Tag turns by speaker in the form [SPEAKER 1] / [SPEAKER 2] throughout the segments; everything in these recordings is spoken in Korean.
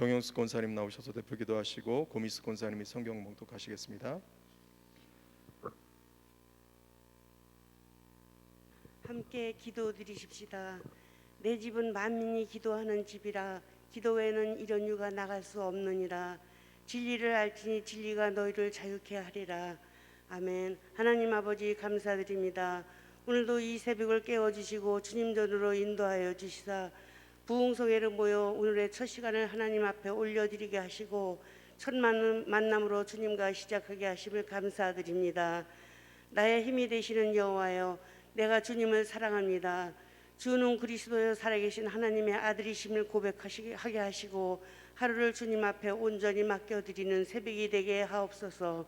[SPEAKER 1] 정영수 권사님 나오셔서 대표 기도하시고 고미스 권사님이 성경 봉독하시겠습니다.
[SPEAKER 2] 함께 기도드리십시다. 내 집은 만민이 기도하는 집이라 기도 외에는 이런 유가 나갈 수 없느니라. 진리를 알지니 진리가 너희를 자유케 하리라. 아멘. 하나님 아버지 감사드립니다. 오늘도 이 새벽을 깨워주시고 주님 전으로 인도하여 주시사 부흥성회로 모여 오늘의 첫 시간을 하나님 앞에 올려드리게 하시고 첫 만남으로 주님과 시작하게 하심을 감사드립니다. 나의 힘이 되시는 여호와여, 내가 주님을 사랑합니다. 주는 그리스도여 살아계신 하나님의 아들이심을 고백하게 하시고 하루를 주님 앞에 온전히 맡겨드리는 새벽이 되게 하옵소서.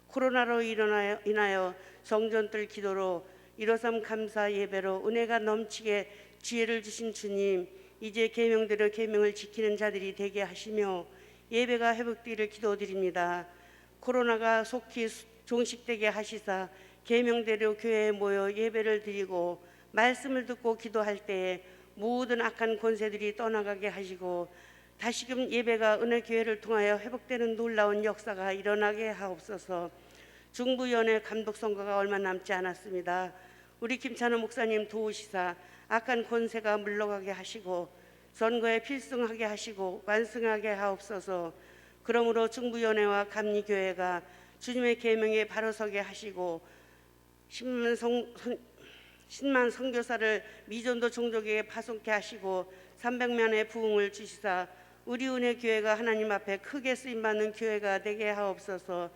[SPEAKER 2] 코로나로 인하여 성전들 기도로 일어섬 감사 예배로 은혜가 넘치게 지혜를 주신 주님, 이제 계명대로 계명을 지키는 자들이 되게 하시며 예배가 회복되기를 기도드립니다. 코로나가 속히 종식되게 하시사 계명대로 교회에 모여 예배를 드리고 말씀을 듣고 기도할 때에 모든 악한 권세들이 떠나가게 하시고 다시금 예배가 은혜교회를 통하여 회복되는 놀라운 역사가 일어나게 하옵소서. 중부위원회 감독선거가 얼마 남지 않았습니다. 우리 김찬호 목사님 도우시사 악한 권세가 물러가게 하시고 선거에 필승하게 하시고 완승하게 하옵소서. 그러므로 중부위원회와 감리교회가 주님의 계명에 바로 서게 하시고 10만 선교사를 미전도 종족에게 파송케 하시고 300만의 부흥을 주시사 우리 은혜교회가 하나님 앞에 크게 쓰임받는 교회가 되게 하옵소서.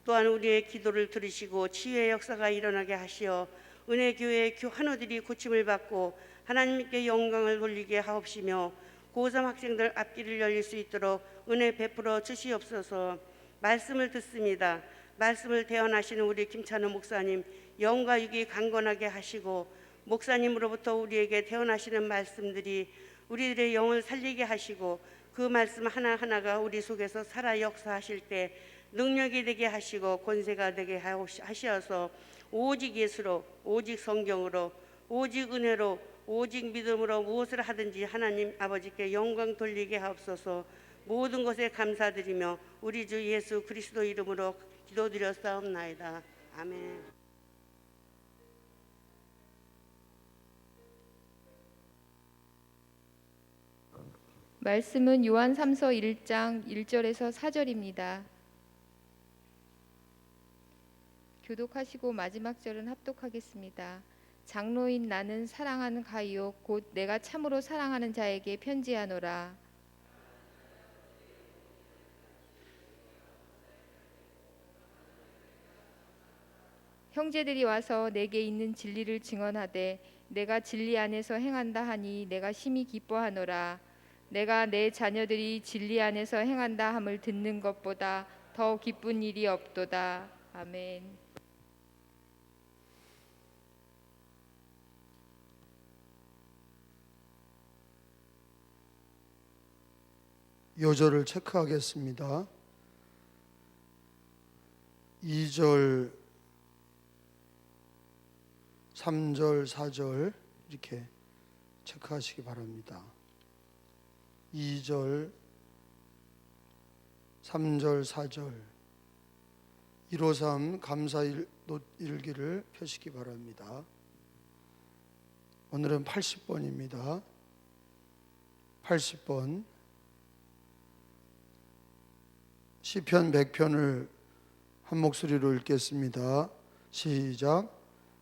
[SPEAKER 2] 또한 우리의 기도를 들으시고 치유의 역사가 일어나게 하시어 은혜교회의 환우들이 고침을 받고 하나님께 영광을 돌리게 하옵시며 고3 학생들 앞길을 열릴 수 있도록 은혜 베풀어 주시옵소서. 말씀을 듣습니다. 말씀을 대언하시는 우리 김찬호 목사님 영과 육이 강건하게 하시고 목사님으로부터 우리에게 대언하시는 말씀들이 우리들의 영을 살리게 하시고 그 말씀 하나하나가 우리 속에서 살아 역사하실 때 능력이 되게 하시고 권세가 되게 하셔서 오직 예수로, 오직 성경으로, 오직 은혜로, 오직 믿음으로 무엇을 하든지 하나님 아버지께 영광 돌리게 하옵소서. 모든 것에 감사드리며 우리 주 예수 그리스도 이름으로 기도드렸사옵나이다. 아멘.
[SPEAKER 3] 말씀은 요한 3서 1장 1절에서 4절입니다. 교독하시고 마지막 절은 합독하겠습니다. 장로인 나는 사랑하는 가이오 곧 내가 참으로 사랑하는 자에게 편지하노라. 형제들이 와서 내게 있는 진리를 증언하되 내가 진리 안에서 행한다 하니 내가 심히 기뻐하노라. 내가 내 자녀들이 진리 안에서 행한다 함을 듣는 것보다 더 기쁜 일이 없도다. 아멘.
[SPEAKER 4] 요절을 체크하겠습니다. 2절, 3절, 4절 이렇게 체크하시기 바랍니다. 2절, 3절, 4절 153 감사 일기를 펴시기 바랍니다. 오늘은 80번입니다. 80번 시편 100편을 한 목소리로 읽겠습니다. 시작.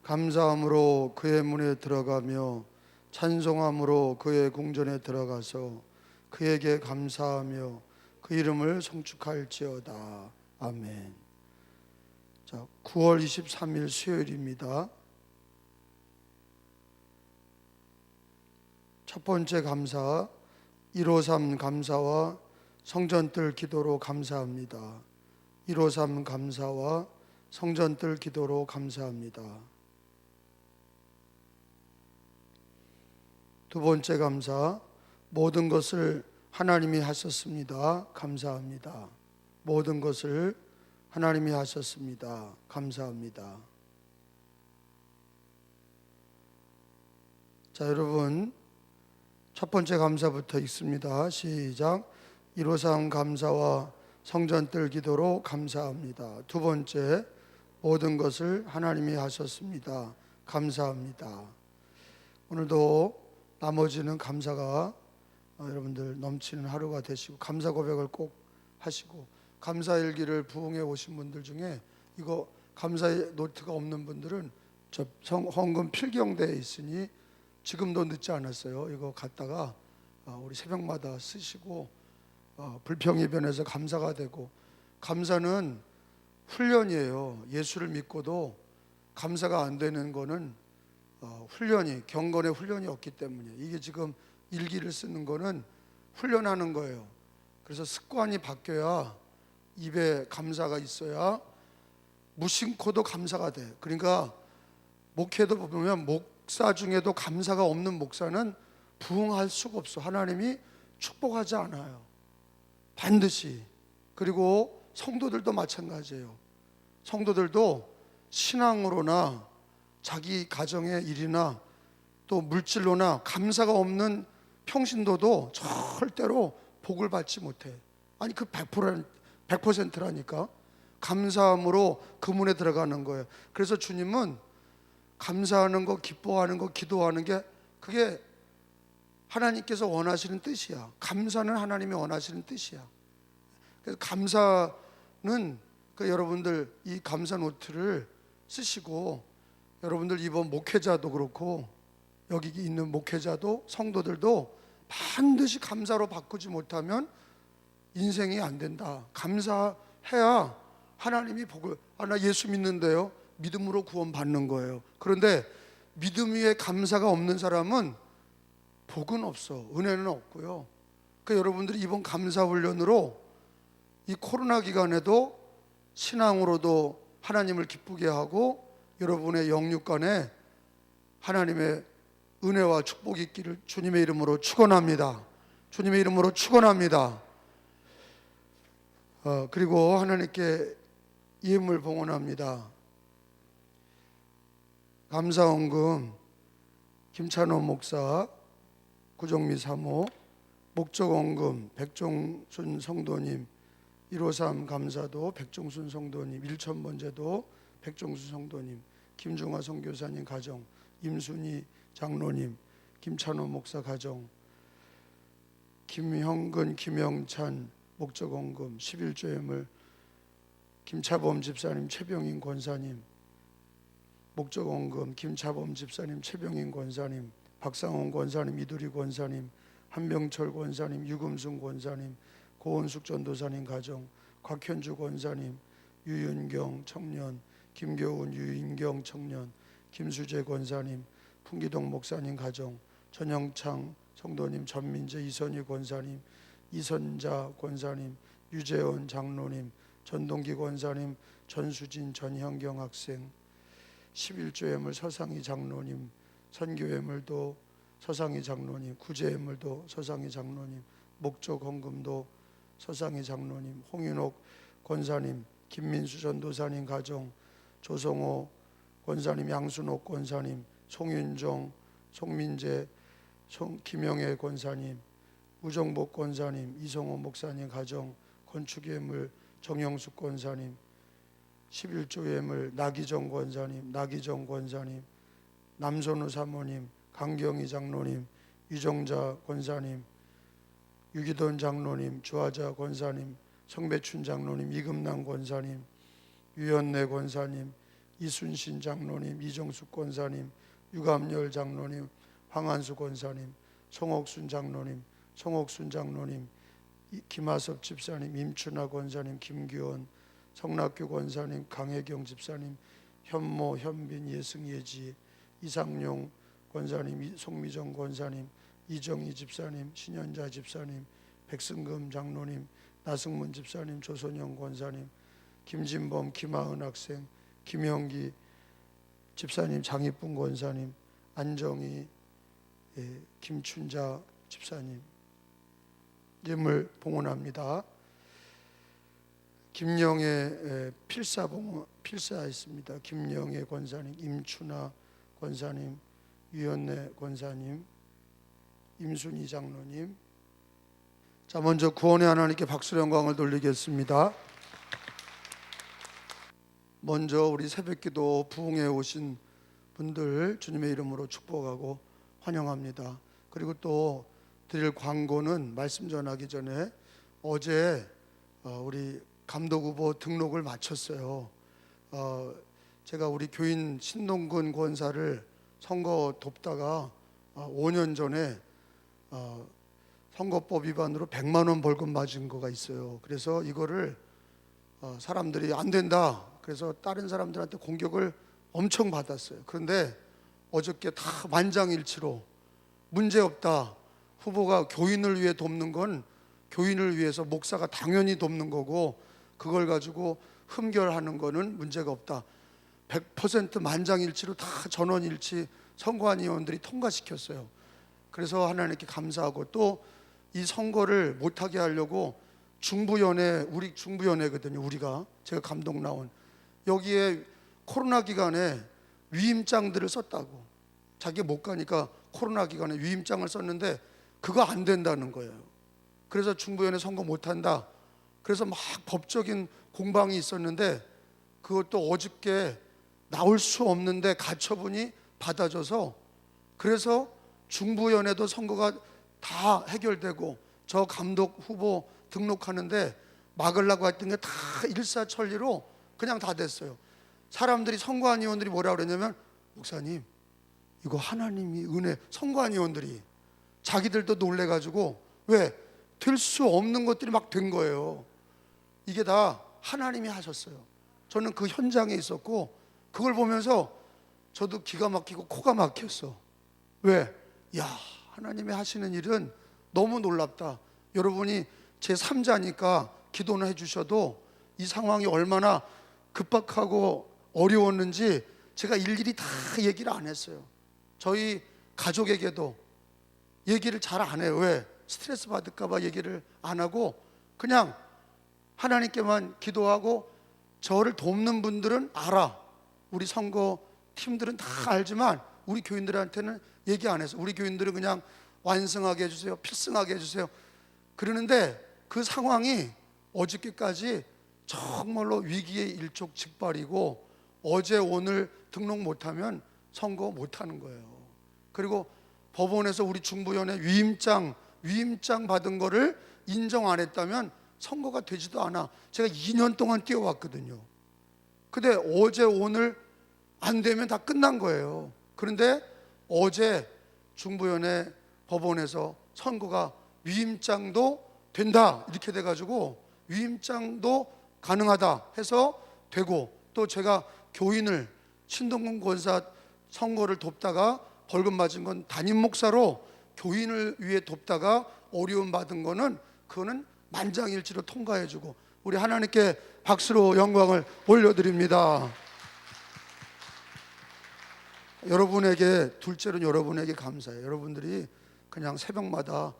[SPEAKER 4] 감사함으로 그의 문에 들어가며 찬송함으로 그의 궁전에 들어가서 그에게 감사하며 그 이름을 송축할지어다. 아멘. 자, 9월 23일 수요일입니다. 첫 번째 감사 153 감사와 성전뜰 기도로 감사합니다. 153 감사와 성전뜰 기도로 감사합니다. 두 번째 감사 모든 것을 하나님이 하셨습니다. 감사합니다. 모든 것을 하나님이 하셨습니다. 감사합니다. 자, 여러분 첫 번째 감사부터 읽습니다. 시작. 153 감사와 성전뜰 기도로 감사합니다. 두 번째, 모든 것을 하나님이 하셨습니다. 감사합니다. 오늘도 나머지는 감사가 여러분들 넘치는 하루가 되시고 감사 고백을 꼭 하시고 감사일기를 부흥해 오신 분들 중에 이거 감사의 노트가 없는 분들은 저 헌금 필경대에 있으니 지금도 늦지 않았어요. 이거 갖다가 우리 새벽마다 쓰시고 불평이변해서 감사가 되고, 감사는 훈련이에요. 예수를 믿고도 감사가 안 되는 거는 훈련이, 경건의 훈련이 없기 때문에, 이게 지금 일기를 쓰는 거는 훈련하는 거예요. 그래서 습관이 바뀌어야 입에 감사가 있어야 무심코도 감사가 돼. 그러니까 목회도 보면 목사 중에도 감사가 없는 목사는 부흥할 수가 없어. 하나님이 축복하지 않아요. 반드시. 그리고 성도들도 마찬가지예요. 성도들도 신앙으로나 자기 가정의 일이나 또 물질로나 감사가 없는 평신도도 절대로 복을 받지 못해. 아니 그 100%라니까. 감사함으로 그 문에 들어가는 거예요. 그래서 주님은 감사하는 거, 기뻐하는 거, 기도하는 게 그게 하나님께서 원하시는 뜻이야. 감사는 하나님이 원하시는 뜻이야. 그래서 감사는 여러분들 이 감사 노트를 쓰시고, 여러분들 이번 목회자도 그렇고 여기 있는 목회자도 성도들도 반드시 감사로 바꾸지 못하면 인생이 안 된다. 감사해야 하나님이 복을, 나 예수 믿는데요. 믿음으로 구원 받는 거예요. 그런데 믿음 위에 감사가 없는 사람은 복은 없어. 은혜는 없고요. 그러니까 여러분들이 이번 감사 훈련으로 이 코로나 기간에도 신앙으로도 하나님을 기쁘게 하고 여러분의 영육간에 하나님의 은혜와 축복이 있기를 주님의 이름으로 축원합니다. 주님의 이름으로 축원합니다. 그리고 하나님께 예물 봉헌합니다. 감사헌금 김찬호 목사, 구정미 사모, 목적헌금 백종순 성도님, 153 감사도 백종순 성도님, 1000번제도 백종순 성도님, 김중화 선교사님 가정, 임순희 장로님, 김찬호 목사 가정, 김형근, 김영찬 목적헌금 11조 예물, 김차범 집사님, 최병인 권사님 목적헌금, 김차범 집사님, 최병인 권사님, 박상원 권사님, 이두리 권사님, 한병철 권사님, 유금순 권사님, 고은숙 전도사님 가정, 곽현주 권사님, 유윤경 청년, 김교훈 유인경 청년, 김수재 권사님, 풍기동 목사님 가정, 전영창 성도님, 전민재 이선희 권사님, 이선자 권사님, 유재원 장로님, 전동기 권사님, 전수진 전형경 학생, 11조 예물 서상희 장로님, 선교 예물도 서상희 장로님, 구제 예물도 서상희 장로님, 목적 헌금도 서상희 장로님, 홍윤옥 권사님, 김민수 전도사님 가정, 조성호 권사님, 양순옥 권사님, 송윤정, 송민재, 김영애 권사님, 우정복 권사님, 이성호 목사님 가정, 건축예물 정영숙 권사님, 11조 예물 나기정 권사님, 나기정 권사님, 남선우 사모님, 강경희 장로님, 유정자 권사님, 유기돈 장로님, 주하자 권사님, 성배춘 장로님, 이금남 권사님, 유연래 권사님, 이순신 장로님, 이정숙 권사님, 유감열 장로님, 황한수 권사님, 송옥순 장로님, 송옥순 장로님, 김하섭 집사님, 임춘하 권사님, 김규원, 성락교 권사님, 강혜경 집사님, 현모, 현빈, 예승예지, 이상용 권사님, 송미정 권사님, 이정희 집사님, 신현자 집사님, 백승금 장로님, 나승문 집사님, 조선영 권사님, 김진범, 김하은 학생, 김영기 집사님, 장희풍 권사님, 안정희, 김춘자 집사님 예물 봉헌합니다. 김영애 필사했습니다. 김영애 권사님, 임춘하 권사님, 유연래 권사님, 임순희 장로님, 자, 먼저 구원의 하나님께 박수로 영광을 돌리겠습니다. 먼저 우리 새벽기도 부흥에 오신 분들 주님의 이름으로 축복하고 환영합니다. 그리고 또 드릴 광고는 말씀 전하기 전에 어제 우리 감독 후보 등록을 마쳤어요. 제가 우리 교인 신동근 권사를 선거 돕다가 5년 전에 선거법 위반으로 100만 원 벌금 맞은 거가 있어요. 그래서 이거를 사람들이 안 된다. 그래서 다른 사람들한테 공격을 엄청 받았어요. 그런데 어저께 다 만장일치로 문제없다. 후보가 교인을 위해 돕는 건 교인을 위해서 목사가 당연히 돕는 거고 그걸 가지고 흠결하는 거는 문제가 없다. 100% 만장일치로 다 전원일치 선거안 의원들이 통과시켰어요. 그래서 하나님께 감사하고 또 이 선거를 못하게 하려고 중부연회, 우리 중부연회거든요. 우리가 제가 감독 나온 여기에 코로나 기간에 위임장들을 썼다고. 자기 못 가니까 코로나 기간에 위임장을 썼는데 그거 안 된다는 거예요. 그래서 중부연회 선거 못한다. 그래서 막 법적인 공방이 있었는데 그것도 어저께 나올 수 없는데 가처분이 받아줘서 그래서 중부연회도 선거가 다 해결되고 저 감독 후보 등록하는데 막으려고 했던 게 다 일사천리로 그냥 다 됐어요. 사람들이 선거안 의원들이 뭐라 그랬냐면 목사님 이거 하나님이 은혜, 선거안 의원들이 자기들도 놀래가지고 왜 될 수 없는 것들이 막 된 거예요. 이게 다 하나님이 하셨어요. 저는 그 현장에 있었고 그걸 보면서 저도 기가 막히고 코가 막혔어. 왜? 야, 하나님이 하시는 일은 너무 놀랍다. 여러분이 제 3자니까 기도는 해주셔도 이 상황이 얼마나 급박하고 어려웠는지 제가 일일이 다 얘기를 안 했어요. 저희 가족에게도 얘기를 잘 안 해요. 왜? 스트레스 받을까 봐 얘기를 안 하고 그냥 하나님께만 기도하고 저를 돕는 분들은 알아. 우리 선거 팀들은 다 알지만 우리 교인들한테는 얘기 안 해서 우리 교인들은 그냥 완승하게 해주세요, 필승하게 해주세요 그러는데 그 상황이 어저께까지 정말로 위기의 일촉즉발이고 어제 오늘 등록 못하면 선거 못하는 거예요. 그리고 법원에서 우리 중부연회 위임장 받은 거를 인정 안 했다면 선거가 되지도 않아. 제가 2년 동안 뛰어왔거든요. 근데 어제 오늘 안 되면 다 끝난 거예요. 그런데 어제 중부연회 법원에서 선거가 위임장도 된다 이렇게 돼가지고 위임장도 가능하다 해서 되고 또 제가 교인을 신동근 권사 선거를 돕다가 벌금 맞은 건 담임 목사로 교인을 위해 돕다가 어려움 받은 거는 그거는 만장일치로 통과해주고 우리 하나님께 박수로 영광을 올려드립니다. 여러분에게 둘째로는 여러분에게 감사해요. 여러분들이 그냥 새벽마다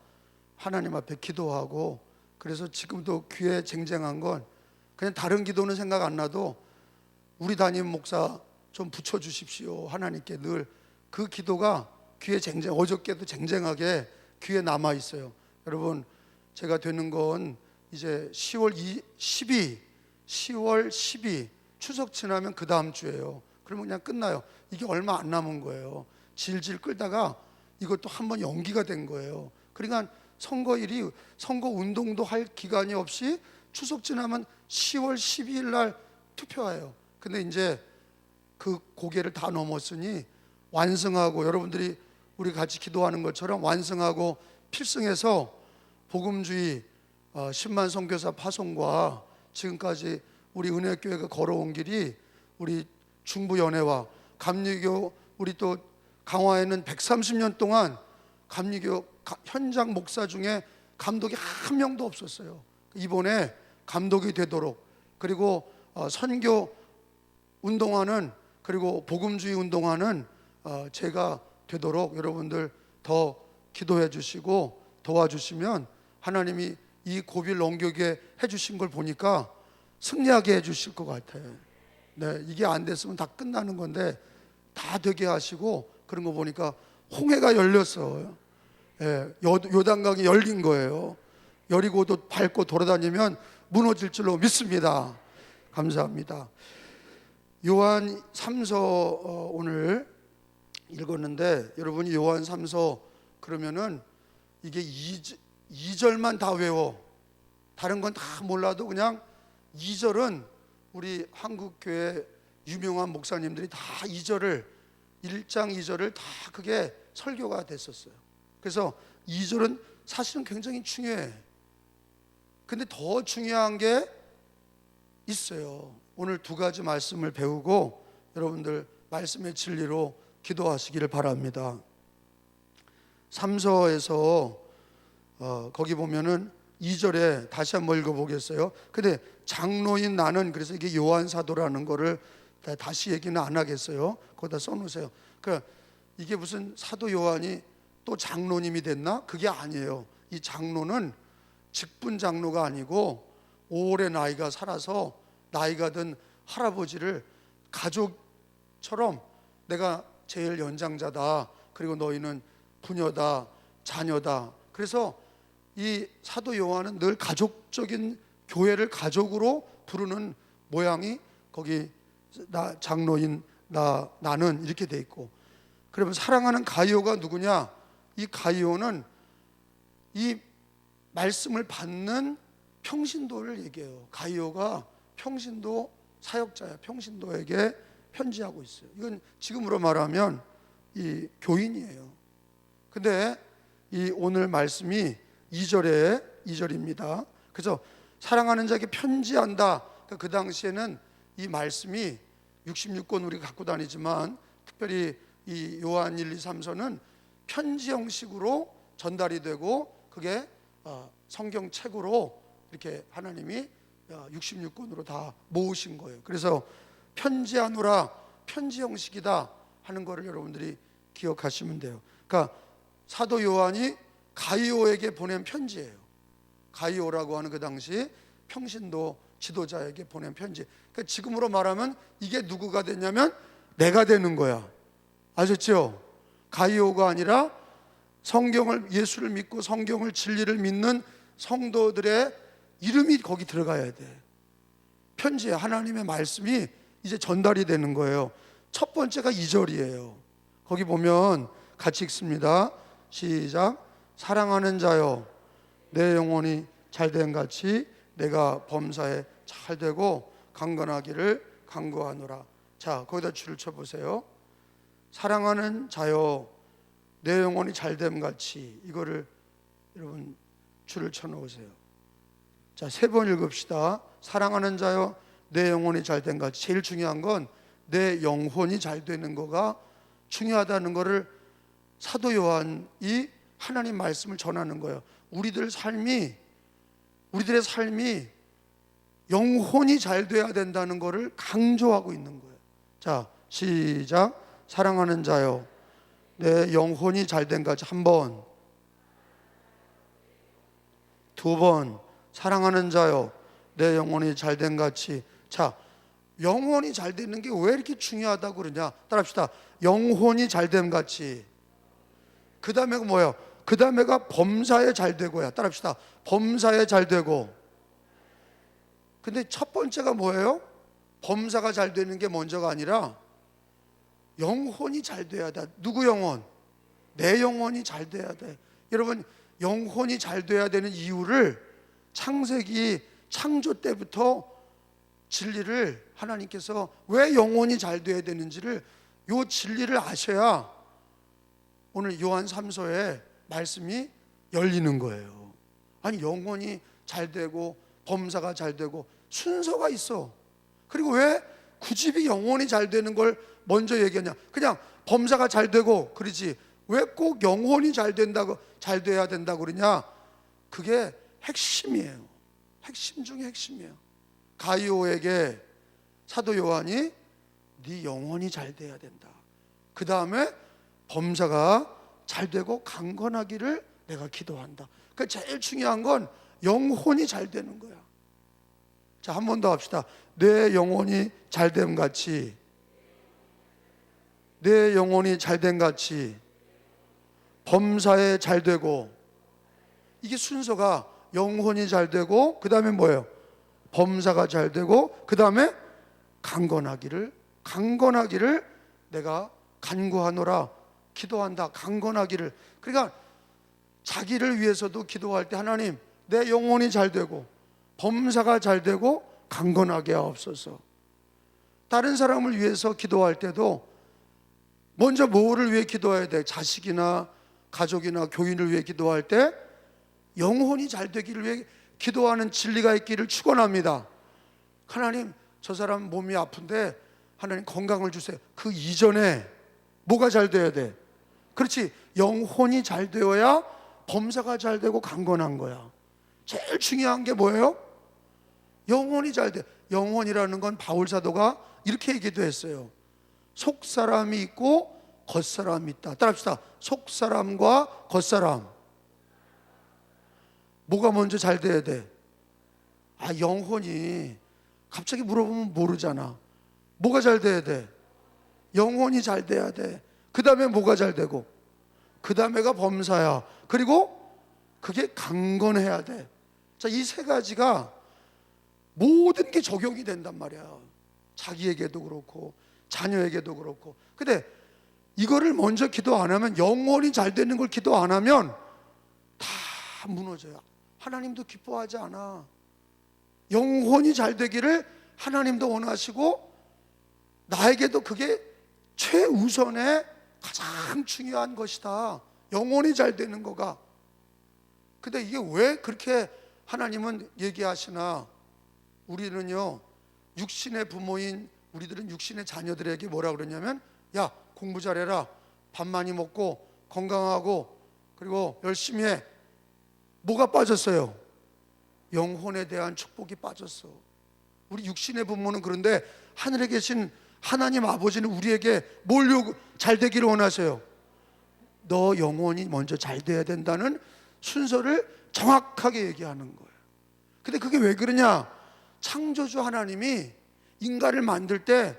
[SPEAKER 4] 하나님 앞에 기도하고 그래서 지금도 귀에 쟁쟁한 건 그냥 다른 기도는 생각 안 나도 우리 담임 목사 좀 붙여주십시오. 하나님께 늘 그 기도가 귀에 어저께도 쟁쟁하게 귀에 남아 있어요. 여러분 제가 되는 건 이제 10월 12 추석 지나면 그 다음 주예요. 그러면 그냥 끝나요. 이게 얼마 안 남은 거예요. 질질 끌다가 이것도 한번 연기가 된 거예요. 그러니까 선거일이 선거 운동도 할 기간이 없이 추석 지나면 10월 12일 날 투표해요. 근데 이제 그 고개를 다 넘었으니 완승하고 여러분들이 우리 같이 기도하는 것처럼 완승하고 필승해서 복음주의 10만 선교사 파송과 지금까지 우리 은혜교회가 걸어온 길이 우리 중부연회와 감리교 우리 또 강화에는 130년 동안 감리교 현장 목사 중에 감독이 한 명도 없었어요. 이번에 감독이 되도록 그리고 선교 운동하는 그리고 복음주의 운동하는 제가 되도록 여러분들 더 기도해 주시고 도와주시면 하나님이 이 고비를 넘기게 해주신 걸 보니까 승리하게 해주실 것 같아요. 네, 이게 안 됐으면 다 끝나는 건데 다 되게 하시고 그런 거 보니까 홍해가 열렸어요. 예, 요단강이 열린 거예요. 여리고도 밟고 돌아다니면 무너질 줄로 믿습니다. 감사합니다. 요한 3서 오늘 읽었는데, 여러분이 요한 3서 그러면은 이게 2절만 다 외워. 다른 건 다 몰라도 그냥 2절은 우리 한국교회 유명한 목사님들이 다 2절을 1장 2절을 다 그게 설교가 됐었어요. 그래서 2절은 사실은 굉장히 중요해. 근데 더 중요한 게 있어요. 오늘 두 가지 말씀을 배우고 여러분들 말씀의 진리로 기도하시기를 바랍니다. 3서에서 거기 보면은 2절에 다시 한번 읽어보겠어요. 근데 장로인 나는, 그래서 이게 요한 사도라는 거를 다시 얘기는 안 하겠어요. 거기다 써놓으세요. 그러니까 이게 무슨 사도 요한이 또 장로님이 됐나? 그게 아니에요. 이 장로는 직분 장로가 아니고 오래 나이가 살아서 나이가 든 할아버지를 가족처럼, 내가 제일 연장자다, 그리고 너희는 부녀다, 자녀다. 그래서 이 사도 요한은 늘 가족적인, 교회를 가족으로 부르는 모양이 거기 나 장로인 나는 이렇게 돼 있고, 그러면 사랑하는 가이오가 누구냐? 이 가이오는 이 말씀을 받는 평신도를 얘기해요. 가이오가 평신도 사역자야. 평신도에게 편지하고 있어요. 이건 지금으로 말하면 이 교인이에요. 근데 이 오늘 말씀이 2절입니다. 그래서 사랑하는 자에게 편지한다. 그 당시에는 이 말씀이 66권 우리가 갖고 다니지만, 특별히 이 요한 1, 2, 3서는 편지 형식으로 전달이 되고, 그게 성경책으로 이렇게 하나님이 66권으로 다 모으신 거예요. 그래서 편지하노라, 편지 형식이다 하는 거를 여러분들이 기억하시면 돼요. 그러니까 사도 요한이 가이오에게 보낸 편지예요. 가이오라고 하는 그 당시 평신도 지도자에게 보낸 편지. 그러니까 지금으로 말하면 이게 누구가 됐냐면 내가 되는 거야. 아셨죠? 가이오가 아니라 성경을, 예수를 믿고 성경을, 진리를 믿는 성도들의 이름이 거기 들어가야 돼. 편지에 하나님의 말씀이 이제 전달이 되는 거예요. 첫 번째가 2절이에요. 거기 보면 같이 읽습니다. 시작. 사랑하는 자여, 내 영혼이 잘된 같이 내가 범사에 잘되고 강건하기를 간구하노라. 자, 거기다 줄을 쳐보세요. 사랑하는 자여, 내 영혼이 잘됨 같이, 이거를 여러분 줄을 쳐놓으세요. 자, 3번 읽읍시다. 사랑하는 자여, 내 영혼이 잘된 같이. 제일 중요한 건 내 영혼이 잘 되는 거가 중요하다는 거를 사도 요한이 하나님 말씀을 전하는 거예요. 우리들의 삶이 영혼이 잘 돼야 된다는 거를 강조하고 있는 거예요. 자, 시작. 사랑하는 자여, 내 영혼이 잘된 같이. 1번, 2번. 사랑하는 자여, 내 영혼이 잘된 같이. 자, 영혼이 잘 되는 게 왜 이렇게 중요하다고 그러냐? 따라합시다. 영혼이 잘됨 같이. 그 다음에가 뭐예요? 그 다음에가 범사에 잘 되고야. 따라합시다. 범사에 잘 되고. 근데 첫 번째가 뭐예요? 범사가 잘 되는 게 먼저가 아니라 영혼이 잘 돼야 돼. 누구 영혼? 내 영혼이 잘 돼야 돼. 여러분, 영혼이 잘 돼야 되는 이유를 창세기 창조 때부터 진리를 하나님께서 왜 영혼이 잘 돼야 되는지를, 요 진리를 아셔야 오늘 요한 3서의 말씀이 열리는 거예요. 아니, 영혼이 잘 되고 범사가 잘 되고 순서가 있어. 그리고 왜 굳이 영혼이 잘 되는 걸 먼저 얘기하냐? 그냥 범사가 잘 되고 그러지 왜 꼭 영혼이 잘 된다고, 잘 돼야 된다고 그러냐? 그게 핵심이에요. 핵심 중에 핵심이에요. 가이오에게 사도 요한이 네 영혼이 잘 돼야 된다. 그 다음에 범사가 잘 되고 강건하기를 내가 기도한다. 그러니까 제일 중요한 건 영혼이 잘 되는 거야. 자, 한 번 더 합시다. 내 영혼이 잘됨 같이, 내 영혼이 잘됨 같이 범사에 잘 되고. 이게 순서가 영혼이 잘 되고, 그 다음에 뭐예요? 범사가 잘 되고, 그 다음에 강건하기를 내가 간구하노라. 기도한다. 강건하기를. 그러니까 자기를 위해서도 기도할 때 하나님 내 영혼이 잘 되고 범사가 잘 되고 강건하게 하옵소서. 다른 사람을 위해서 기도할 때도 먼저 뭐를 위해 기도해야 돼? 자식이나 가족이나 교인을 위해 기도할 때 영혼이 잘 되기를 위해 기도하는 진리가 있기를 축원합니다. 하나님 저 사람 몸이 아픈데 하나님 건강을 주세요. 그 이전에 뭐가 잘 돼야 돼? 그렇지, 영혼이 잘 되어야 범사가 잘 되고 강건한 거야. 제일 중요한 게 뭐예요? 영혼이 잘 돼. 영혼이라는 건 바울 사도가 이렇게 얘기도 했어요. 속사람이 있고 겉사람이 있다. 따라합시다. 속사람과 겉사람. 뭐가 먼저 잘 돼야 돼? 영혼이. 갑자기 물어보면 모르잖아. 뭐가 잘 돼야 돼? 영혼이 잘 돼야 돼. 그 다음에 뭐가 잘 되고, 그 다음에가 범사야. 그리고 그게 강건해야 돼. 자, 이 세 가지가 모든 게 적용이 된단 말이야. 자기에게도 그렇고 자녀에게도 그렇고. 근데 이거를 먼저 기도 안 하면, 영혼이 잘 되는 걸 기도 안 하면 다 무너져요. 하나님도 기뻐하지 않아. 영혼이 잘 되기를 하나님도 원하시고 나에게도 그게 최우선의 가장 중요한 것이다. 영혼이 잘 되는 거가. 근데 이게 왜 그렇게 하나님은 얘기하시나? 우리는요, 육신의 부모인 우리들은 육신의 자녀들에게 뭐라 그러냐면, 야, 공부 잘해라, 밥 많이 먹고 건강하고 그리고 열심히 해. 뭐가 빠졌어요? 영혼에 대한 축복이 빠졌어. 우리 육신의 부모는 그런데 하늘에 계신 하나님 아버지는 우리에게 뭘 잘 되기를 원하세요? 너 영혼이 먼저 잘 돼야 된다는 순서를 정확하게 얘기하는 거예요. 근데 그게 왜 그러냐? 창조주 하나님이 인간을 만들 때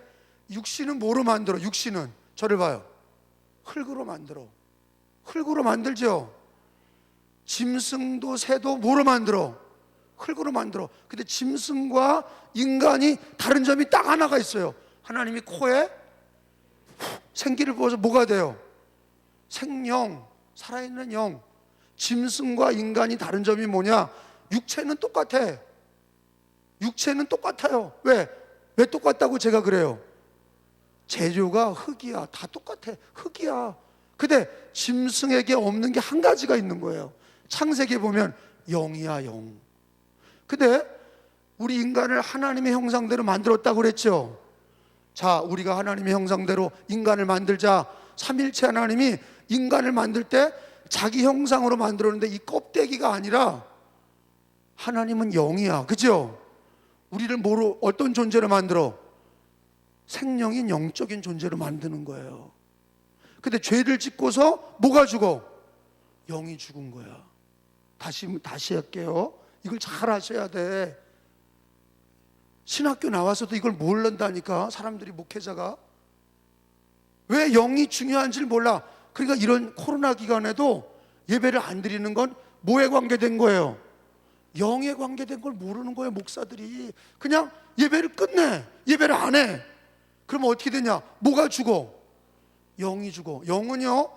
[SPEAKER 4] 육신은 뭐로 만들어? 육신은, 저를 봐요, 흙으로 만들어. 흙으로 만들죠. 짐승도 새도 뭐로 만들어? 흙으로 만들어. 근데 짐승과 인간이 다른 점이 딱 하나가 있어요. 하나님이 코에 생기를 부어서 뭐가 돼요? 생령, 살아있는 영. 짐승과 인간이 다른 점이 뭐냐? 육체는 똑같아. 육체는 똑같아요. 왜 똑같다고 제가 그래요? 재료가 흙이야. 다 똑같아. 흙이야. 근데 짐승에게 없는 게 한 가지가 있는 거예요. 창세기에 보면 영이야, 영. 근데 우리 인간을 하나님의 형상대로 만들었다고 그랬죠. 자, 우리가 하나님의 형상대로 인간을 만들자. 삼일체 하나님이 인간을 만들 때 자기 형상으로 만들었는데 이 껍데기가 아니라 하나님은 영이야. 그죠? 우리를 뭐로, 어떤 존재로 만들어? 생명인 영적인 존재로 만드는 거예요. 근데 죄를 짓고서 뭐가 죽어? 영이 죽은 거야. 다시 할게요. 이걸 잘 하셔야 돼. 신학교 나와서도 이걸 모른다니까, 사람들이, 목회자가. 왜 영이 중요한지를 몰라. 그러니까 이런 코로나 기간에도 예배를 안 드리는 건 뭐에 관계된 거예요? 영에 관계된 걸 모르는 거예요. 목사들이 그냥 예배를 끝내, 예배를 안 해. 그러면 어떻게 되냐? 뭐가 죽어? 영이 죽어. 영은요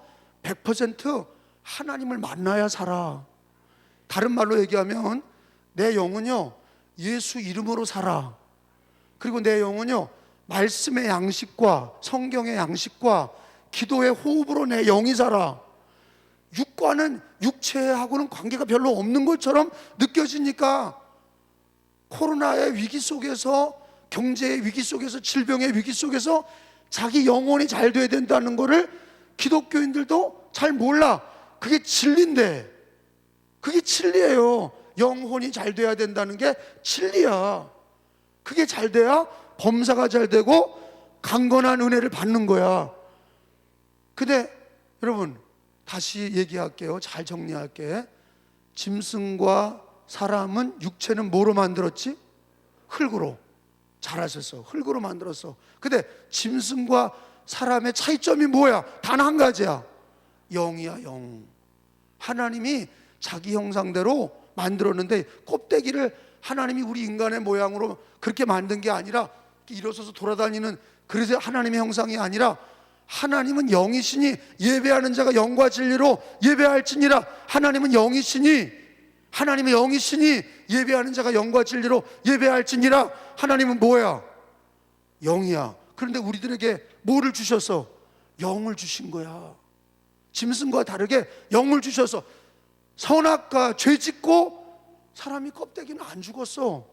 [SPEAKER 4] 100% 하나님을 만나야 살아. 다른 말로 얘기하면 내 영은요 예수 이름으로 살아. 그리고 내 영은요 말씀의 양식과 성경의 양식과 기도의 호흡으로 내 영이 살아. 육과는, 육체하고는 관계가 별로 없는 것처럼 느껴지니까 코로나의 위기 속에서, 경제의 위기 속에서, 질병의 위기 속에서 자기 영혼이 잘 돼야 된다는 거를 기독교인들도 잘 몰라. 그게 진리인데, 그게 진리예요. 영혼이 잘 돼야 된다는 게 진리야. 그게 잘 돼야 범사가 잘 되고 강건한 은혜를 받는 거야. 근데 여러분, 다시 얘기할게요. 잘 정리할게. 짐승과 사람은 육체는 뭐로 만들었지? 흙으로. 잘하셨어. 흙으로 만들었어. 근데 짐승과 사람의 차이점이 뭐야? 단 한 가지야. 영이야, 영. 하나님이 자기 형상대로 만들었는데 껍데기를 하나님이 우리 인간의 모양으로 그렇게 만든 게 아니라 일어서서 돌아다니는 그래서 하나님의 형상이 아니라 하나님은 영이시니 예배하는 자가 영과 진리로 예배할지니라. 하나님의 영이시니 예배하는 자가 영과 진리로 예배할지니라. 하나님은 뭐야? 영이야. 그런데 우리들에게 뭐를 주셔서? 영을 주신 거야. 짐승과 다르게 영을 주셔서 선악과 죄 짓고 사람이 껍데기는 안 죽었어.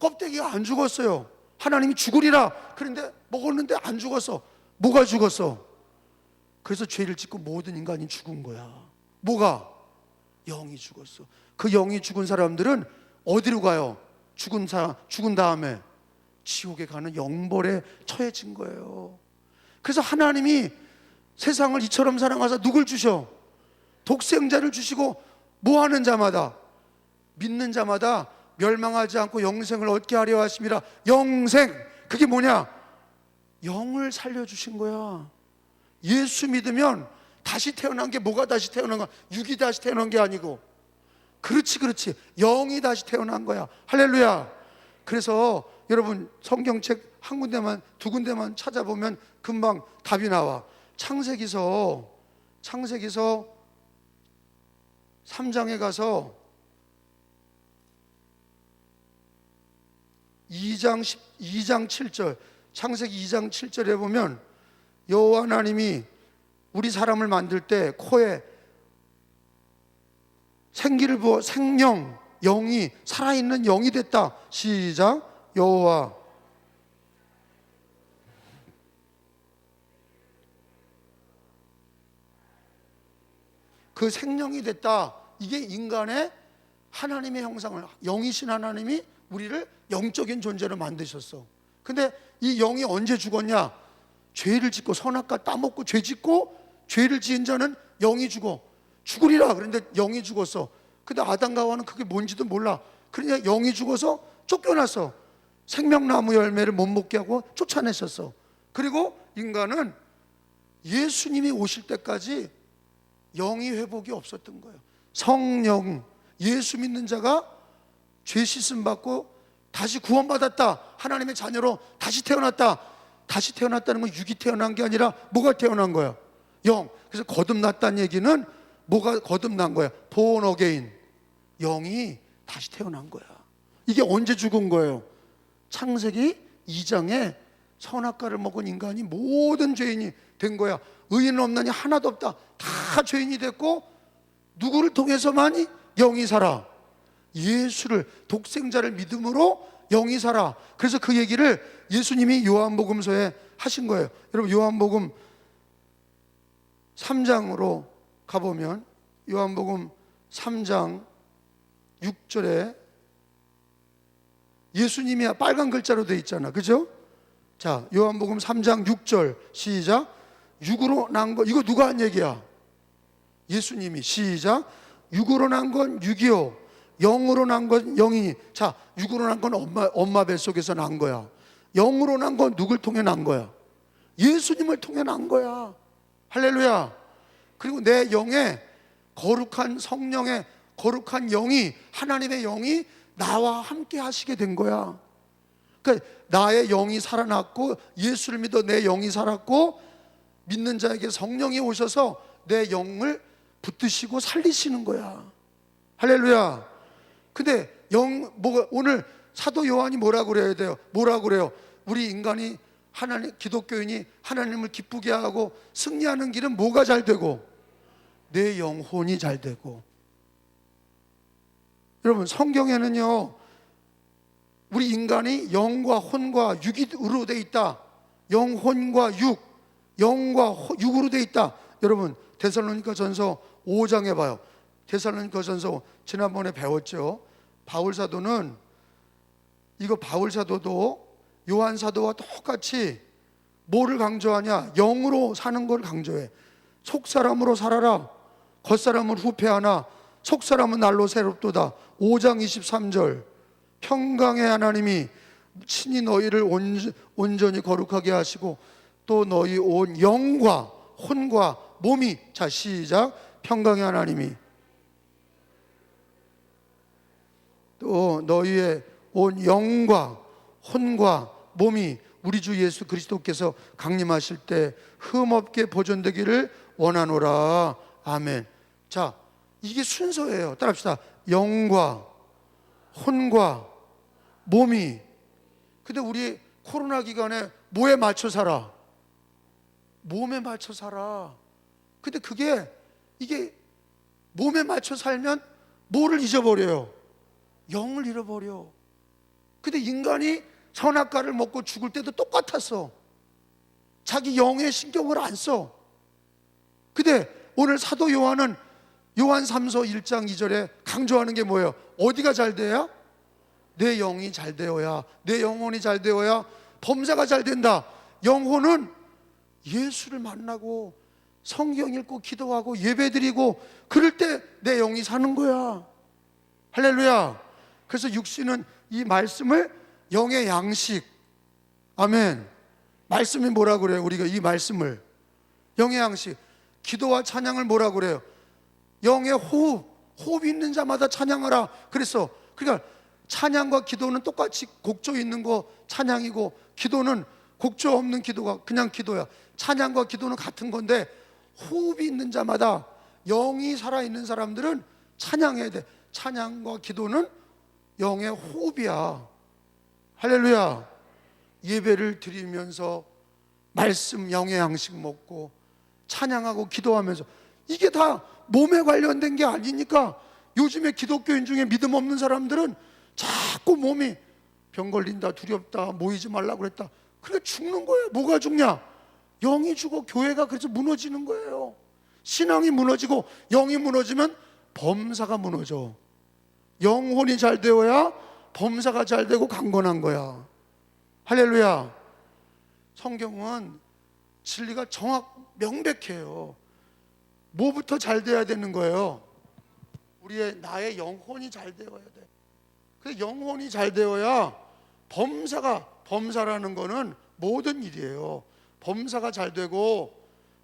[SPEAKER 4] 껍데기가 안 죽었어요. 하나님이 죽으리라. 그런데 먹었는데 안 죽었어. 뭐가 죽었어? 그래서 죄를 짓고 모든 인간이 죽은 거야. 뭐가? 영이 죽었어. 그 영이 죽은 사람들은 어디로 가요? 죽은 다음에 지옥에 가는 영벌에 처해진 거예요. 그래서 하나님이 세상을 이처럼 사랑하사 누굴 주셔? 독생자를 주시고 뭐 하는 자마다, 믿는 자마다 멸망하지 않고 영생을 얻게 하려 하심이라. 영생, 그게 뭐냐? 영을 살려주신 거야. 예수 믿으면 다시 태어난 게 뭐가 다시 태어난 거야? 육이 다시 태어난 게 아니고, 그렇지 영이 다시 태어난 거야. 할렐루야. 그래서 여러분 성경책 한 군데만 두 군데만 찾아보면 금방 답이 나와. 창세기서 3장에 가서 2장 7절, 창세기 2장 7절에 보면 여호와 하나님이 우리 사람을 만들 때 코에 생기를 부어 생명, 영이 살아있는 영이 됐다. 시작. 여호와 그 생명이 됐다. 이게 인간의 하나님의 형상을, 영이신 하나님이 우리를 영적인 존재로 만드셨어. 근데 이 영이 언제 죽었냐? 죄를 짓고 선악과 따먹고 죄 짓고 죄를 지은 자는 영이 죽으리라. 그런데 영이 죽었어. 근데 아담과 하와는 그게 뭔지도 몰라. 그러니까 영이 죽어서 쫓겨났어. 생명나무 열매를 못 먹게 하고 쫓아내셨어. 그리고 인간은 예수님이 오실 때까지 영이 회복이 없었던 거예요. 성령, 예수 믿는 자가 죄 씻음 받고 다시 구원받았다. 하나님의 자녀로 다시 태어났다. 다시 태어났다는 건 육이 태어난 게 아니라 뭐가 태어난 거야? 영. 그래서 거듭났다는 얘기는 뭐가 거듭난 거야? born again. 영이 다시 태어난 거야. 이게 언제 죽은 거예요? 창세기 2장에 선악과를 먹은 인간이 모든 죄인이 된 거야. 의인은 없나니 하나도 없다. 다 죄인이 됐고 누구를 통해서만이 영이 살아? 예수를, 독생자를 믿음으로 영이 살아. 그래서 그 얘기를 예수님이 요한복음서에 하신 거예요. 여러분 요한복음 3장으로 가보면 요한복음 3장 6절에 예수님이 빨간 글자로 돼 있잖아. 그죠? 자, 요한복음 3장 6절 시작. 육으로 난 거, 이거 누가 한 얘기야? 예수님이. 시작. 육으로 난 건 육이요, 영으로 난 건 영이니. 자, 육으로 난 건 엄마 뱃속에서 난 거야. 영으로 난 건 누굴 통해 난 거야? 예수님을 통해 난 거야. 할렐루야. 그리고 내 영에 거룩한 성령의 거룩한 영이, 하나님의 영이 나와 함께 하시게 된 거야. 그러니까 나의 영이 살아났고, 예수를 믿어 내 영이 살았고, 믿는 자에게 성령이 오셔서 내 영을 붙드시고 살리시는 거야. 할렐루야. 근데 오늘 사도 요한이 뭐라고 그래야 돼요? 뭐라고 그래요? 우리 인간이 기독교인이 하나님을 기쁘게 하고 승리하는 길은 뭐가 잘 되고? 내 영혼이 잘 되고. 여러분 성경에는요, 우리 인간이 영과 혼과 육으로 돼 있다. 영혼과 영과 육으로 돼 있다. 여러분 데살로니가 전서 5장에 봐요. 데살로니가 전서 지난번에 배웠죠. 바울 사도는, 이거 바울 사도도 요한 사도와 똑같이 뭐를 강조하냐? 영으로 사는 걸 강조해. 속사람으로 살아라. 겉사람은 후패하나 속사람은 날로 새롭도다. 5장 23절. 평강의 하나님이 친히 너희를 온전히 거룩하게 하시고 또 너희 온 영과 혼과 몸이, 자 시작. 평강의 하나님이 또 너희의 온 영과 혼과 몸이 우리 주 예수 그리스도께서 강림하실 때 흠없게 보존되기를 원하노라. 아멘. 자, 이게 순서예요. 따라합시다. 영과 혼과 몸이. 근데 우리 코로나 기간에 뭐에 맞춰 살아? 몸에 맞춰 살아. 근데 이게 몸에 맞춰 살면 뭐를 잊어버려요? 영을 잃어버려. 근데 인간이 선악과를 먹고 죽을 때도 똑같았어. 자기 영에 신경을 안 써. 근데 오늘 사도 요한은 요한 3서 1장 2절에 강조하는 게 뭐예요? 어디가 잘 돼야? 내 영이 잘 되어야, 내 영혼이 잘 되어야 범사가 잘 된다. 영혼은 예수를 만나고 성경 읽고 기도하고 예배드리고 그럴 때 내 영이 사는 거야. 할렐루야. 그래서 육신은 이 말씀을 영의 양식. 아멘. 말씀이 뭐라 그래요? 우리가 이 말씀을 영의 양식. 기도와 찬양을 뭐라 그래요? 영의 호흡. 호흡이 있는 자마다 찬양하라. 그러니까 찬양과 기도는 똑같이 곡조 있는 거 찬양이고, 기도는 곡조 없는 기도가 그냥 기도야. 찬양과 기도는 같은 건데, 호흡이 있는 자마다, 영이 살아있는 사람들은 찬양해야 돼. 찬양과 기도는 영의 호흡이야. 할렐루야. 예배를 드리면서 말씀 영의 양식 먹고 찬양하고 기도하면서, 이게 다 몸에 관련된 게 아니니까 요즘에 기독교인 중에 믿음 없는 사람들은 자꾸 몸이 병 걸린다, 두렵다, 모이지 말라고 그랬다. 그러니까 죽는 거예요. 뭐가 죽냐? 영이 죽어. 교회가 그래서 무너지는 거예요. 신앙이 무너지고 영이 무너지면 범사가 무너져. 영혼이 잘 되어야 범사가 잘 되고 강건한 거야. 할렐루야. 성경은 진리가 명백해요. 뭐부터 잘 돼야 되는 거예요? 나의 영혼이 잘 되어야 돼. 그 영혼이 잘 되어야 범사라는 거는 모든 일이에요. 범사가 잘 되고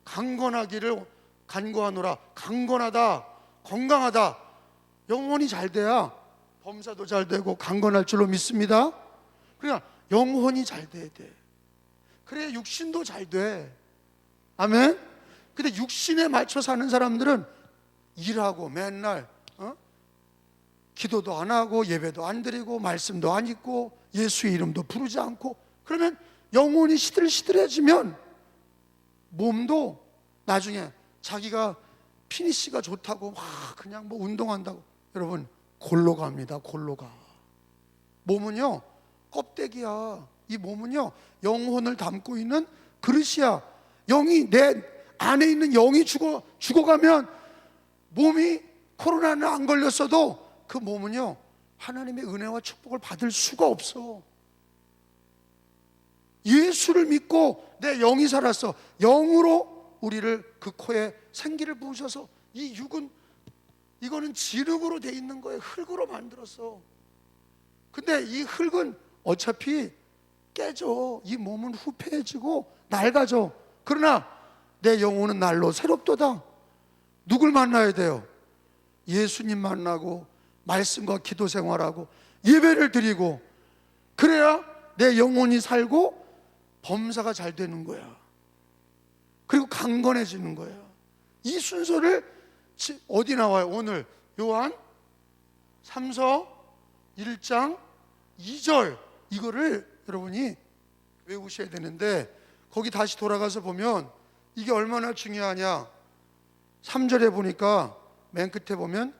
[SPEAKER 4] 강건하기를 간구하노라. 강건하다, 건강하다. 영혼이 잘 돼야 범사도 잘 되고 강건할 줄로 믿습니다. 그러니까 영혼이 잘 돼야 돼. 그래야 육신도 잘 돼. 아멘. 근데 육신에 맞춰 사는 사람들은 일하고 맨날 기도도 안 하고 예배도 안 드리고 말씀도 안 읽고 예수의 이름도 부르지 않고, 그러면 영혼이 시들시들해지면 몸도 나중에 자기가 피니시가 좋다고 막 그냥 뭐 운동한다고, 여러분 골로 갑니다. 골로 가. 몸은요 껍데기야. 이 몸은요 영혼을 담고 있는 그릇이야. 영이, 내 안에 있는 영이 죽어가면 몸이 코로나는 안 걸렸어도 그 몸은요 하나님의 은혜와 축복을 받을 수가 없어. 예수를 믿고 내 영이 살았어. 영으로 우리를 그 코에 생기를 부으셔서, 이 육은 이거는 진흙으로 돼 있는 거예요. 흙으로 만들었어. 근데 이 흙은 어차피 깨져. 이 몸은 후패해지고 낡아져. 그러나 내 영혼은 날로 새롭도다. 누굴 만나야 돼요? 예수님 만나고 말씀과 기도 생활하고 예배를 드리고, 그래야 내 영혼이 살고 범사가 잘 되는 거야. 그리고 강건해지는 거야. 이 순서를 어디 나와요? 오늘 요한 3서 1장 2절, 이거를 여러분이 외우셔야 되는데, 거기 다시 돌아가서 보면 이게 얼마나 중요하냐. 3절에 보니까 맨 끝에 보면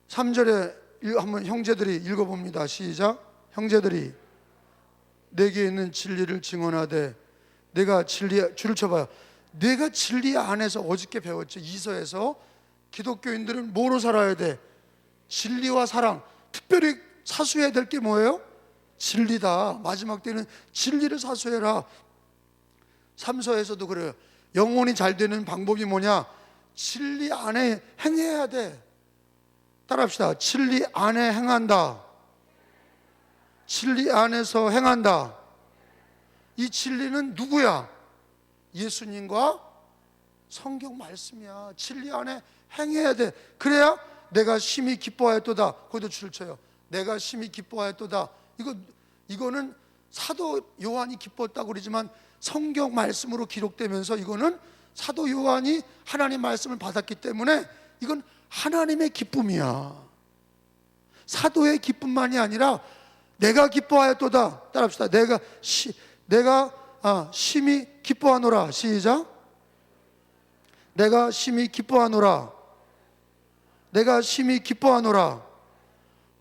[SPEAKER 4] 3절에 한번 형제들이 읽어봅니다. 시작. 형제들이 내게 있는 진리를 증언하되 내가 줄을 쳐봐요. 내가 진리 안에서, 어저께 배웠죠. 이서에서 기독교인들은 뭐로 살아야 돼? 진리와 사랑. 특별히 사수해야 될 게 뭐예요? 진리다. 마지막 때는 진리를 사수해라. 3서에서도 그래요. 영혼이 잘 되는 방법이 뭐냐? 진리 안에 행해야 돼. 따라합시다. 진리 안에 행한다. 진리 안에서 행한다. 이 진리는 누구야? 예수님과 성경 말씀이야. 진리 안에 행해야 돼. 그래야 내가 심히 기뻐하였도다. 거기도 줄을 쳐요. 내가 심히 기뻐하였도다. 이거는 사도 요한이 기뻤다고 그러지만 성경 말씀으로 기록되면서 이거는 사도 요한이 하나님 말씀을 받았기 때문에 이건 하나님의 기쁨이야. 사도의 기쁨만이 아니라 내가 기뻐하였도다. 따라합시다. 내가 심히 기뻐하노라. 시작. 내가 심히 기뻐하노라. 내가 심히 기뻐하노라.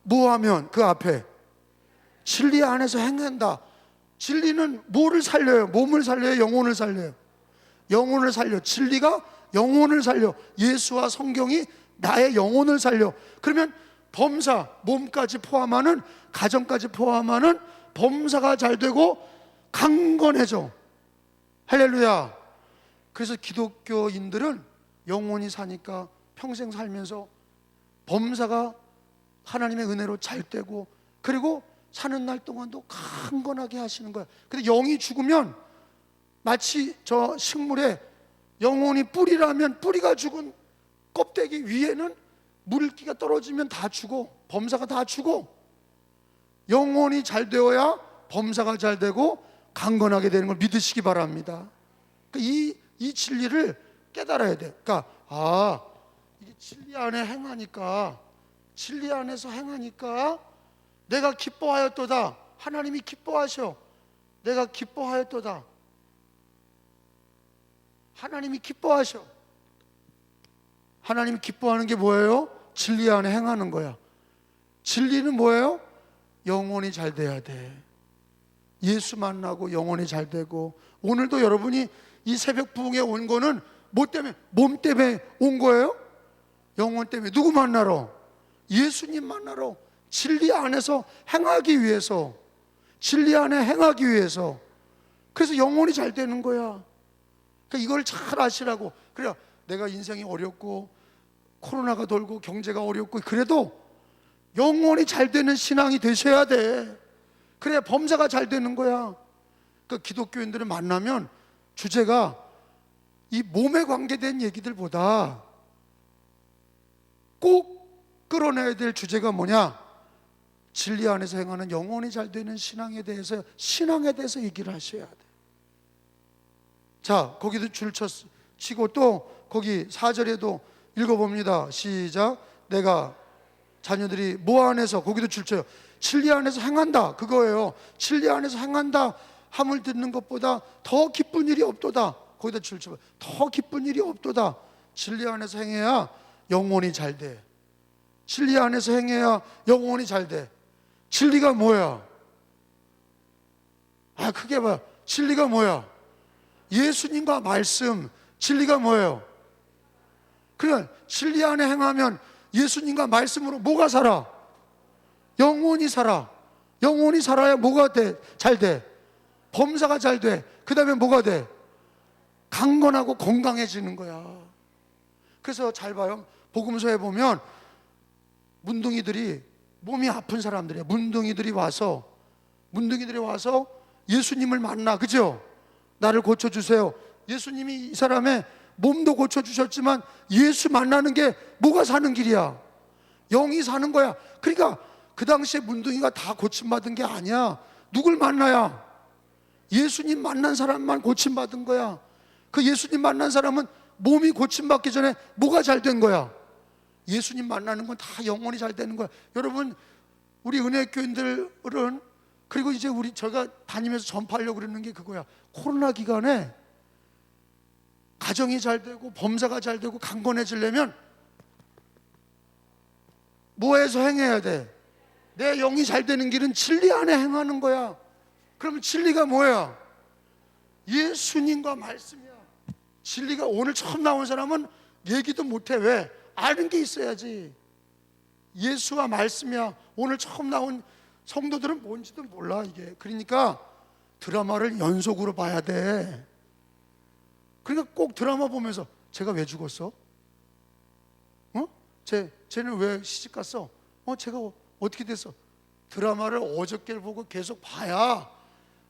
[SPEAKER 4] 뭐하면 그 앞에 진리 안에서 행한다. 진리는 뭐를 살려요? 몸을 살려요? 영혼을 살려요? 영혼을 살려. 진리가 영혼을 살려. 예수와 성경이 나의 영혼을 살려. 그러면 범사, 몸까지 포함하는, 가정까지 포함하는 범사가 잘 되고 강건해져. 할렐루야. 그래서 기독교인들은 영원히 사니까 평생 살면서 범사가 하나님의 은혜로 잘 되고, 그리고 사는 날 동안도 강건하게 하시는 거야. 근데 영이 죽으면 마치 저 식물에 영혼이 뿌리라면 뿌리가 죽은 껍데기 위에는 물기가 떨어지면 다 죽어. 범사가 다 죽어. 영혼이 잘 되어야 범사가 잘 되고 강건하게 되는 걸 믿으시기 바랍니다. 이 진리를 깨달아야 돼. 그러니까 이게 진리 안에 행하니까, 진리 안에서 행하니까 내가 기뻐하였도다. 하나님이 기뻐하셔. 내가 기뻐하였도다. 하나님이 기뻐하셔. 하나님이 기뻐하는 게 뭐예요? 진리 안에 행하는 거야. 진리는 뭐예요? 영혼이 잘 돼야 돼. 예수 만나고 영혼이 잘 되고. 오늘도 여러분이 이 새벽 부흥에 온 거는 뭐 때문에? 몸 때문에 온 거예요? 영혼 때문에. 누구 만나러? 예수님 만나러. 진리 안에서 행하기 위해서. 진리 안에 행하기 위해서. 그래서 영혼이 잘 되는 거야. 그러니까 이걸 잘 아시라고. 그래야 내가 인생이 어렵고 코로나가 돌고 경제가 어렵고 그래도 영혼이 잘 되는 신앙이 되셔야 돼. 그래야 범사가 잘 되는 거야. 그러니까 기독교인들을 만나면 주제가 이 몸에 관계된 얘기들보다 꼭 끌어내야 될 주제가 뭐냐? 진리 안에서 행하는 영혼이 잘 되는 신앙에 대해서 얘기를 하셔야 돼. 자, 거기도 줄 치고 또 거기 4절에도 읽어봅니다. 시작. 내가 자녀들이 뭐 안에서, 거기도 줄 쳐요. 진리 안에서 행한다. 그거예요. 진리 안에서 행한다 함을 듣는 것보다 더 기쁜 일이 없도다. 거기다 줄 쳐요. 더 기쁜 일이 없도다. 진리 안에서 행해야 영혼이 잘 돼. 진리 안에서 행해야 영혼이 잘 돼. 진리가 뭐야? 크게 봐. 진리가 뭐야? 예수님과 말씀. 진리가 뭐예요? 그래, 진리 안에 행하면 예수님과 말씀으로 뭐가 살아? 영혼이 살아. 영혼이 살아야 뭐가 돼? 잘 돼. 범사가 잘 돼. 그 다음에 뭐가 돼? 강건하고 건강해지는 거야. 그래서 잘 봐요. 복음서에 보면 문둥이들이, 몸이 아픈 사람들이에요. 문둥이들이 와서 예수님을 만나. 그죠? 나를 고쳐주세요. 예수님이 이 사람의 몸도 고쳐주셨지만 예수 만나는 게 뭐가 사는 길이야? 영이 사는 거야. 그러니까 그 당시에 문둥이가 다 고침받은 게 아니야. 누굴 만나야? 예수님 만난 사람만 고침받은 거야. 그 예수님 만난 사람은 몸이 고침받기 전에 뭐가 잘 된 거야? 예수님 만나는 건 다 영혼이 잘 되는 거야. 여러분, 우리 은혜교인들은, 그리고 이제 제가 다니면서 전파하려고 그러는 게 그거야. 코로나 기간에 가정이 잘 되고 범사가 잘 되고 강건해지려면 뭐해서 행해야 돼? 내 영이 잘 되는 길은 진리 안에 행하는 거야. 그러면 진리가 뭐야? 예수님과 말씀이야. 진리가 오늘 처음 나온 사람은 얘기도 못해. 왜? 아는 게 있어야지. 예수와 말씀이야. 오늘 처음 나온 성도들은 뭔지도 몰라 이게. 그러니까 드라마를 연속으로 봐야 돼. 그러니까 꼭 드라마 보면서 제가 왜 죽었어? 쟤는 왜 시집갔어? 제가 어떻게 됐어? 드라마를 어저께를 보고 계속 봐야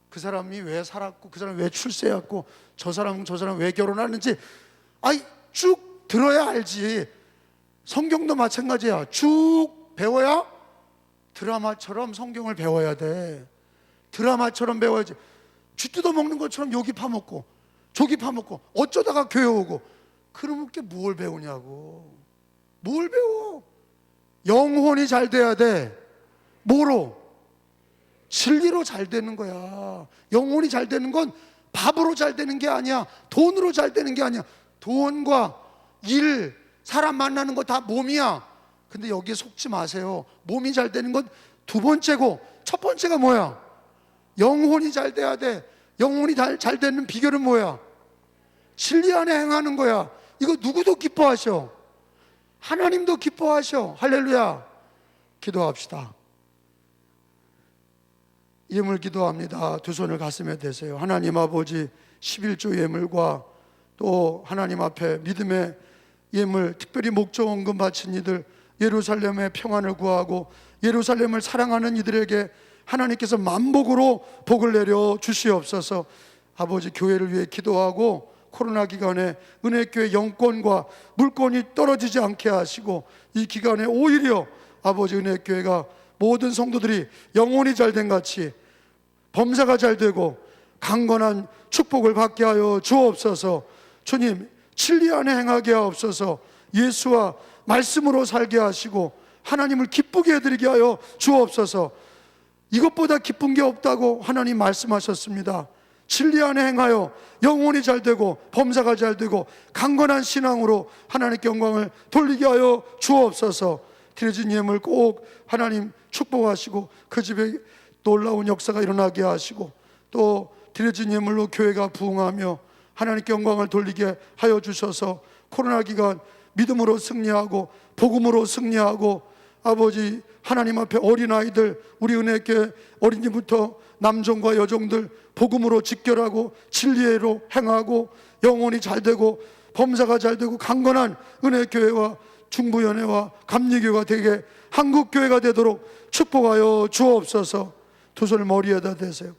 [SPEAKER 4] 그 사람이 왜 살았고, 그 사람이 왜 출세했고, 저 사람 왜 결혼하는지 쭉 들어야 알지. 성경도 마찬가지야. 쭉 배워야 드라마처럼 성경을 배워야 돼. 드라마처럼 배워야지. 쥐 뜯어먹는 것처럼 여기 파먹고 저기 파먹고 어쩌다가 교회 오고 그러면 그게 뭘 배우냐고. 뭘 배워? 영혼이 잘 돼야 돼. 뭐로? 진리로 잘 되는 거야. 영혼이 잘 되는 건 밥으로 잘 되는 게 아니야. 돈으로 잘 되는 게 아니야. 돈과 일, 사람 만나는 거 다 몸이야. 근데 여기에 속지 마세요. 몸이 잘 되는 건 두 번째고 첫 번째가 뭐야? 영혼이 잘 돼야 돼. 영혼이 잘 되는 비결은 뭐야? 진리 안에 행하는 거야. 이거 누구도 기뻐하셔. 하나님도 기뻐하셔. 할렐루야. 기도합시다. 예물 기도합니다. 두 손을 가슴에 대세요. 하나님 아버지, 11조 예물과 또 하나님 앞에 믿음의 예물, 특별히 목적 헌금 바친 이들, 예루살렘의 평안을 구하고 예루살렘을 사랑하는 이들에게 하나님께서 만복으로 복을 내려 주시옵소서. 아버지, 교회를 위해 기도하고 코로나 기간에 은혜교회 영권과 물권이 떨어지지 않게 하시고 이 기간에 오히려 아버지 은혜교회가 모든 성도들이 영혼이 잘된 같이 범사가 잘 되고 강건한 축복을 받게 하여 주옵소서. 주님, 진리 안에 행하게 하옵소서. 예수와 말씀으로 살게 하시고 하나님을 기쁘게 해드리게 하여 주옵소서. 이것보다 기쁜 게 없다고 하나님 말씀하셨습니다. 진리 안에 행하여 영혼이 잘 되고 범사가 잘 되고 강건한 신앙으로 하나님께 영광을 돌리게 하여 주옵소서. 드려진 예물 꼭 하나님 축복하시고 그 집에 놀라운 역사가 일어나게 하시고 또 드려진 예물로 교회가 부흥하며 하나님께 영광을 돌리게 하여 주셔서 코로나 기간 믿음으로 승리하고 복음으로 승리하고 아버지 하나님 앞에 어린아이들 우리 은혜교회 어린이부터 남종과 여종들 복음으로 직결하고 진리로 행하고 영혼이 잘 되고 범사가 잘 되고 강건한 은혜교회와 중부연회와 감리교회가 되게 한국교회가 되도록 축복하여 주옵소서. 두 손을 머리에다 대세요.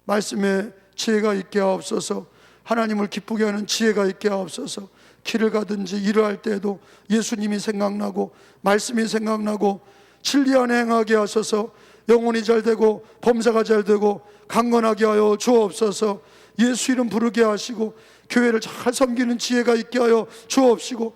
[SPEAKER 4] 말씀에 지혜가 있게 하옵소서. 하나님을 기쁘게 하는 지혜가 있게 하옵소서. 길을 가든지 일을 할 때에도 예수님이 생각나고 말씀이 생각나고 진리 안에 행하게 하셔서 영혼이 잘 되고 범사가 잘 되고 강건하게 하여 주옵소서. 예수 이름 부르게 하시고 교회를 잘 섬기는 지혜가 있게 하여 주옵시고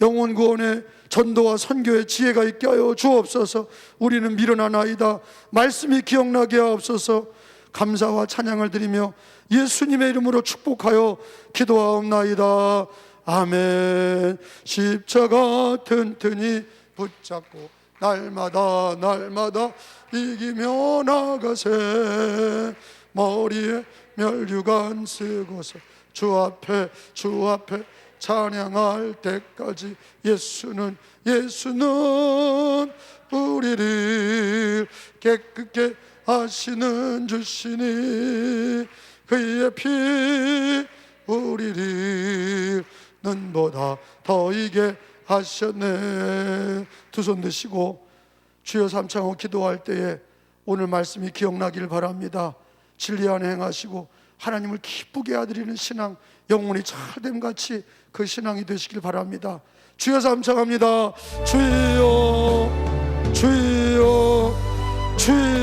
[SPEAKER 4] 영혼 구원의 전도와 선교의 지혜가 있게 하여 주옵소서. 우리는 미련하나이다. 말씀이 기억나게 하옵소서. 감사와 찬양을 드리며 예수님의 이름으로 축복하여 기도하옵나이다. 아멘. 십자가 튼튼히 붙잡고 날마다 날마다 이기며 나가세. 머리에 멸류관 쓰고서 주 앞에 찬양할 때까지 예수는 우리를 깨끗게 하시는 주시니 그의 피 우리를 눈보다 더 이게 하셨네. 두 손 드시고 주여 삼창하고 기도할 때에 오늘 말씀이 기억나길 바랍니다. 진리 안에 행하시고 하나님을 기쁘게 하드리는 신앙, 영혼이 잘됨 같이 그 신앙이 되시길 바랍니다. 주여 삼창합니다. 주여 주여 주여